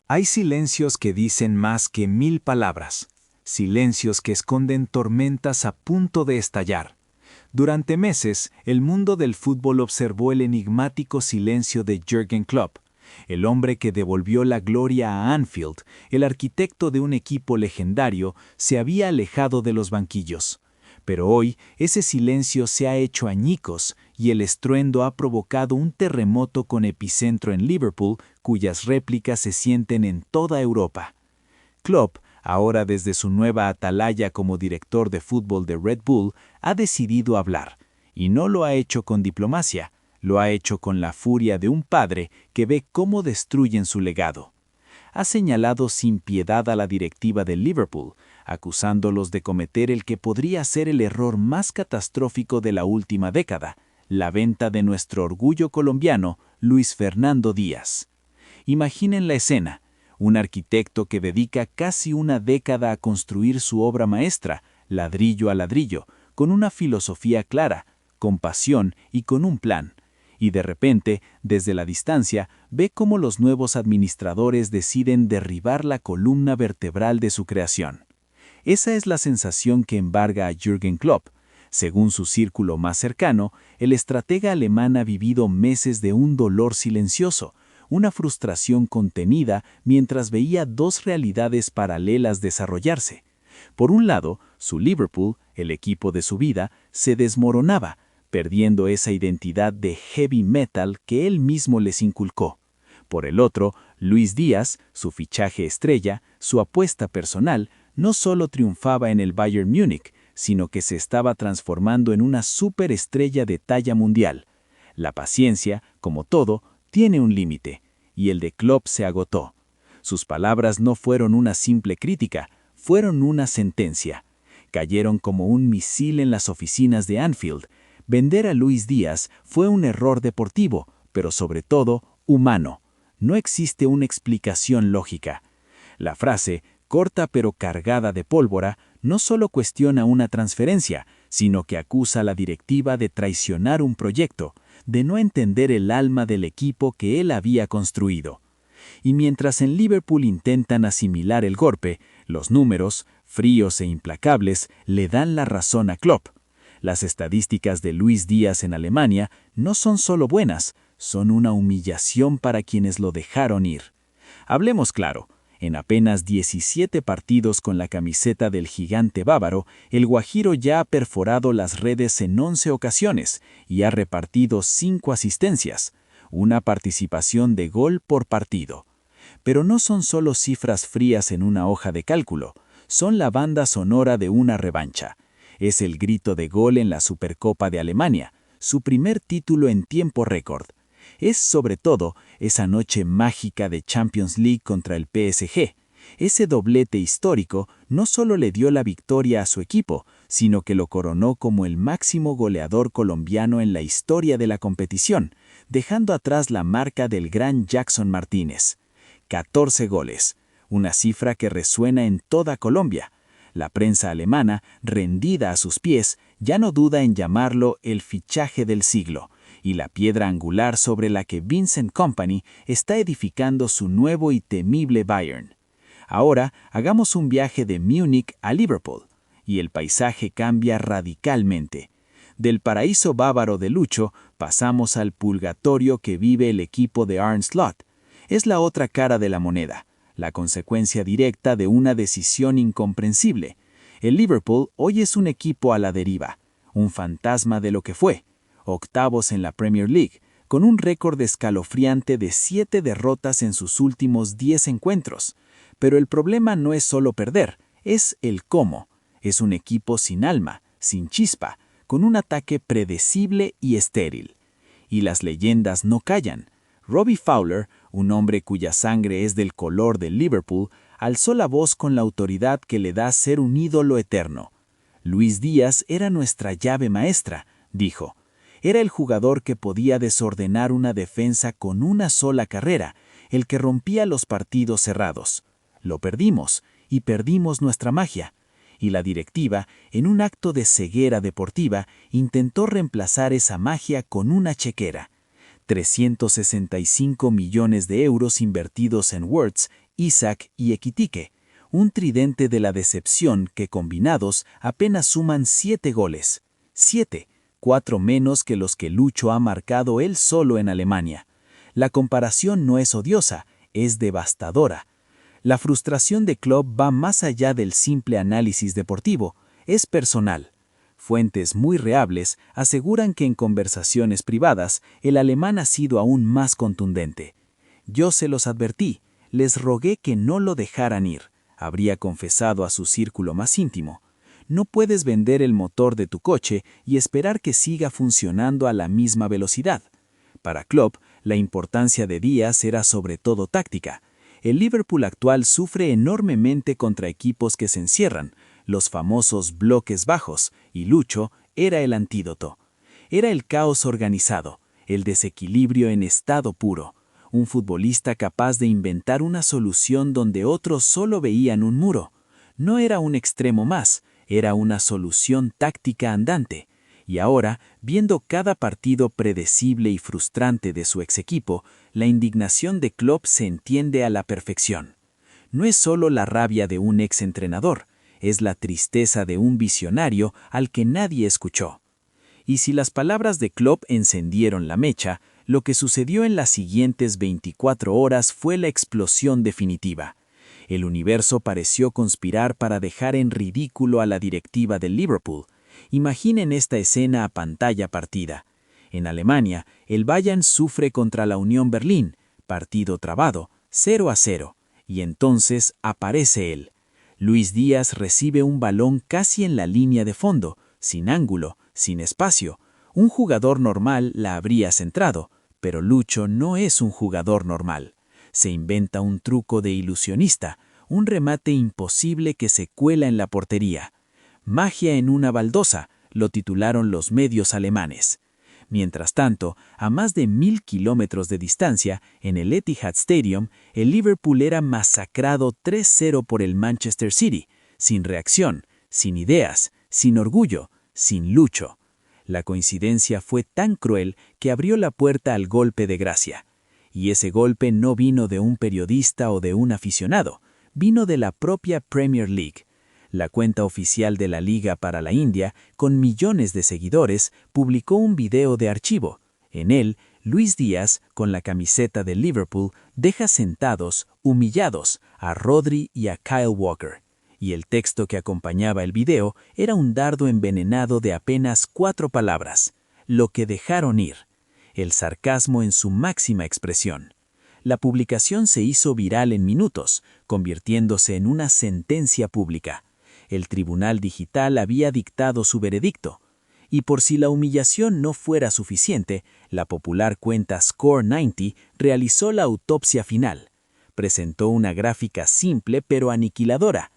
Hay silencios que dicen más que 1000 palabras, silencios que esconden tormentas a punto de estallar. Durante meses, el mundo del fútbol observó el enigmático silencio de Jürgen Klopp, el hombre que devolvió la gloria a Anfield, el arquitecto de un equipo legendario, se había alejado de los banquillos. Pero hoy ese silencio se ha hecho añicos y el estruendo ha provocado un terremoto con epicentro en Liverpool, cuyas réplicas se sienten en toda Europa. Klopp, ahora desde su nueva atalaya como director de fútbol de Red Bull, ha decidido hablar, y no lo ha hecho con diplomacia, lo ha hecho con la furia de un padre que ve cómo destruyen su legado. Ha señalado sin piedad a la directiva de Liverpool, acusándolos de cometer el que podría ser el error más catastrófico de la última década, la venta de nuestro orgullo colombiano, Luis Fernando Díaz. Imaginen la escena: un arquitecto que dedica casi una década a construir su obra maestra, ladrillo a ladrillo, con una filosofía clara, con pasión y con un plan. Y de repente, desde la distancia, ve cómo los nuevos administradores deciden derribar la columna vertebral de su creación. Esa es la sensación que embarga a Jürgen Klopp. Según su círculo más cercano, el estratega alemán ha vivido meses de un dolor silencioso, una frustración contenida mientras veía dos realidades paralelas desarrollarse. Por un lado, su Liverpool, el equipo de su vida, se desmoronaba, perdiendo esa identidad de heavy metal que él mismo les inculcó. Por el otro, Luis Díaz, su fichaje estrella, su apuesta personal, no solo triunfaba en el Bayern Múnich, sino que se estaba transformando en una superestrella de talla mundial. La paciencia, como todo, tiene un límite, y el de Klopp se agotó. Sus palabras no fueron una simple crítica, fueron una sentencia. Cayeron como un misil en las oficinas de Anfield. Vender a Luis Díaz fue un error deportivo, pero sobre todo humano. No existe una explicación lógica. La frase, corta pero cargada de pólvora, no solo cuestiona una transferencia, sino que acusa a la directiva de traicionar un proyecto, de no entender el alma del equipo que él había construido. Y mientras en Liverpool intentan asimilar el golpe, los números, fríos e implacables, le dan la razón a Klopp. Las estadísticas de Luis Díaz en Alemania no son solo buenas, son una humillación para quienes lo dejaron ir. Hablemos claro, en apenas 17 partidos con la camiseta del gigante bávaro, el guajiro ya ha perforado las redes en 11 ocasiones y ha repartido 5 asistencias, una participación de gol por partido. Pero no son solo cifras frías en una hoja de cálculo, son la banda sonora de una revancha. Es el grito de gol en la Supercopa de Alemania, su primer título en tiempo récord. Es, sobre todo, esa noche mágica de Champions League contra el PSG. Ese doblete histórico no solo le dio la victoria a su equipo, sino que lo coronó como el máximo goleador colombiano en la historia de la competición, dejando atrás la marca del gran Jackson Martínez. 14 goles, una cifra que resuena en toda Colombia. La prensa alemana, rendida a sus pies, ya no duda en llamarlo el fichaje del siglo, y la piedra angular sobre la que Vincent Kompany está edificando su nuevo y temible Bayern. Ahora hagamos un viaje de Múnich a Liverpool, y el paisaje cambia radicalmente. Del paraíso bávaro de Lucho pasamos al purgatorio que vive el equipo de Arne Slot. Es la otra cara de la moneda, la consecuencia directa de una decisión incomprensible. El Liverpool hoy es un equipo a la deriva, un fantasma de lo que fue. Octavos en la Premier League, con un récord escalofriante de 7 derrotas en sus últimos 10 encuentros. Pero el problema no es solo perder, es el cómo. Es un equipo sin alma, sin chispa, con un ataque predecible y estéril. Y las leyendas no callan. Robbie Fowler, un hombre cuya sangre es del color del Liverpool, alzó la voz con la autoridad que le da ser un ídolo eterno. Luis Díaz era nuestra llave maestra, dijo. Era el jugador que podía desordenar una defensa con una sola carrera, el que rompía los partidos cerrados. Lo perdimos, y perdimos nuestra magia. Y la directiva, en un acto de ceguera deportiva, intentó reemplazar esa magia con una chequera. 365 millones de euros invertidos en Wirtz Isak y Ekitike, un tridente de la decepción que combinados apenas suman 7 goles. 7, 4 menos que los que Lucho ha marcado él solo en Alemania. La comparación no es odiosa, es devastadora. La frustración de Klopp va más allá del simple análisis deportivo, es personal. Fuentes muy reables aseguran que en conversaciones privadas el alemán ha sido aún más contundente. Yo se los advertí, les rogué que no lo dejaran ir, habría confesado a su círculo más íntimo. No puedes vender el motor de tu coche y esperar que siga funcionando a la misma velocidad. Para Klopp, la importancia de Díaz era sobre todo táctica. El Liverpool actual sufre enormemente contra equipos que se encierran, los famosos bloques bajos, y Lucho era el antídoto. Era el caos organizado, el desequilibrio en estado puro, un futbolista capaz de inventar una solución donde otros solo veían un muro. No era un extremo más, era una solución táctica andante. Y ahora, viendo cada partido predecible y frustrante de su ex equipo, la indignación de Klopp se entiende a la perfección. No es solo la rabia de un ex entrenador, es la tristeza de un visionario al que nadie escuchó. Y si las palabras de Klopp encendieron la mecha, lo que sucedió en las siguientes 24 horas fue la explosión definitiva. El universo pareció conspirar para dejar en ridículo a la directiva del Liverpool. Imaginen esta escena a pantalla partida. En Alemania, el Bayern sufre contra la Unión Berlín, partido trabado, 0-0, y entonces aparece él. Luis Díaz recibe un balón casi en la línea de fondo, sin ángulo, sin espacio. Un jugador normal la habría centrado, pero Lucho no es un jugador normal. Se inventa un truco de ilusionista, un remate imposible que se cuela en la portería. Magia en una baldosa, lo titularon los medios alemanes. Mientras tanto, a más de 1000 kilómetros de distancia, en el Etihad Stadium, el Liverpool era masacrado 3-0 por el Manchester City, sin reacción, sin ideas, sin orgullo, sin Lucho. La coincidencia fue tan cruel que abrió la puerta al golpe de gracia. Y ese golpe no vino de un periodista o de un aficionado, vino de la propia Premier League. La cuenta oficial de la Liga para la India, con millones de seguidores, publicó un video de archivo. En él, Luis Díaz, con la camiseta de Liverpool, deja sentados, humillados, a Rodri y a Kyle Walker. Y el texto que acompañaba el video era un dardo envenenado de apenas 4 palabras. Lo que dejaron ir. El sarcasmo en su máxima expresión. La publicación se hizo viral en minutos, convirtiéndose en una sentencia pública. El tribunal digital había dictado su veredicto. Y por si la humillación no fuera suficiente, la popular cuenta Score90 realizó la autopsia final. Presentó una gráfica simple pero aniquiladora.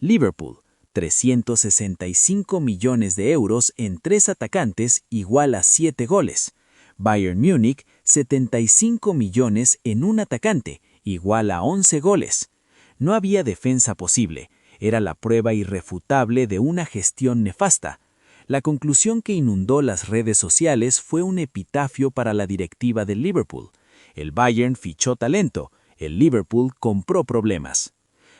Liverpool, 365 millones de euros en 3 atacantes igual a 7 goles. Bayern Múnich, 75 millones en un atacante igual a 11 goles. No había defensa posible. Era la prueba irrefutable de una gestión nefasta. La conclusión que inundó las redes sociales fue un epitafio para la directiva del Liverpool. El Bayern fichó talento, el Liverpool compró problemas.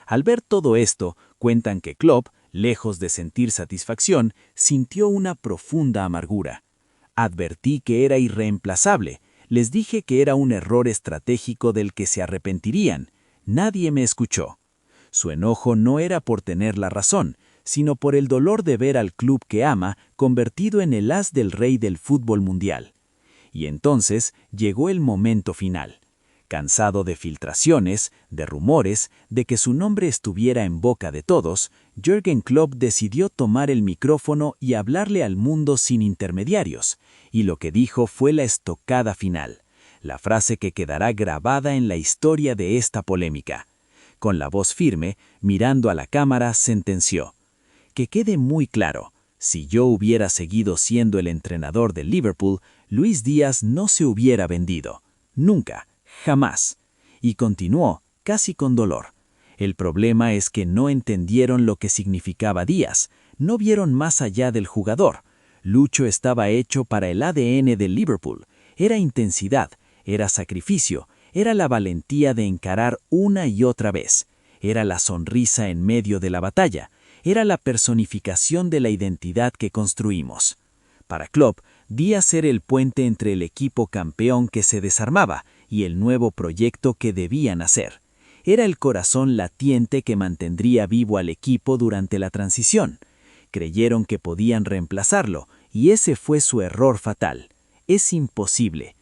Al ver todo esto, cuentan que Klopp, lejos de sentir satisfacción, sintió una profunda amargura. Advertí que era irreemplazable, les dije que era un error estratégico del que se arrepentirían. Nadie me escuchó. Su enojo no era por tener la razón, sino por el dolor de ver al club que ama convertido en el as del rey del fútbol mundial. Y entonces llegó el momento final. Cansado de filtraciones, de rumores, de que su nombre estuviera en boca de todos, Jürgen Klopp decidió tomar el micrófono y hablarle al mundo sin intermediarios, y lo que dijo fue la estocada final, la frase que quedará grabada en la historia de esta polémica. Con la voz firme, mirando a la cámara, sentenció: «Que quede muy claro, si yo hubiera seguido siendo el entrenador del Liverpool, Luis Díaz no se hubiera vendido. Nunca, jamás». Y continuó, casi con dolor: «El problema es que no entendieron lo que significaba Díaz, no vieron más allá del jugador. Lucho estaba hecho para el ADN del Liverpool, era intensidad, era sacrificio, Era la valentía de encarar una y otra vez. Era la sonrisa en medio de la batalla. Era la personificación de la identidad que construimos. Para Klopp, Díaz era el puente entre el equipo campeón que se desarmaba y el nuevo proyecto que debía nacer. Era el corazón latiente que mantendría vivo al equipo durante la transición. Creyeron que podían reemplazarlo, y ese fue su error fatal. Es imposible.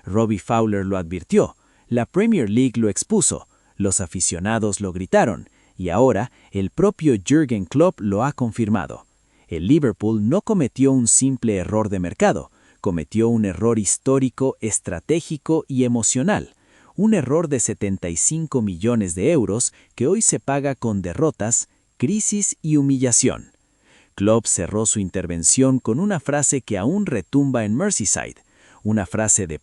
Robbie Fowler lo advirtió, la Premier League lo expuso, los aficionados lo gritaron, y ahora el propio Jürgen Klopp lo ha confirmado. El Liverpool no cometió un simple error de mercado, cometió un error histórico, estratégico y emocional. Un error de 75 millones de euros que hoy se paga con derrotas, crisis y humillación. Klopp cerró su intervención con una frase que aún retumba en Merseyside, una frase de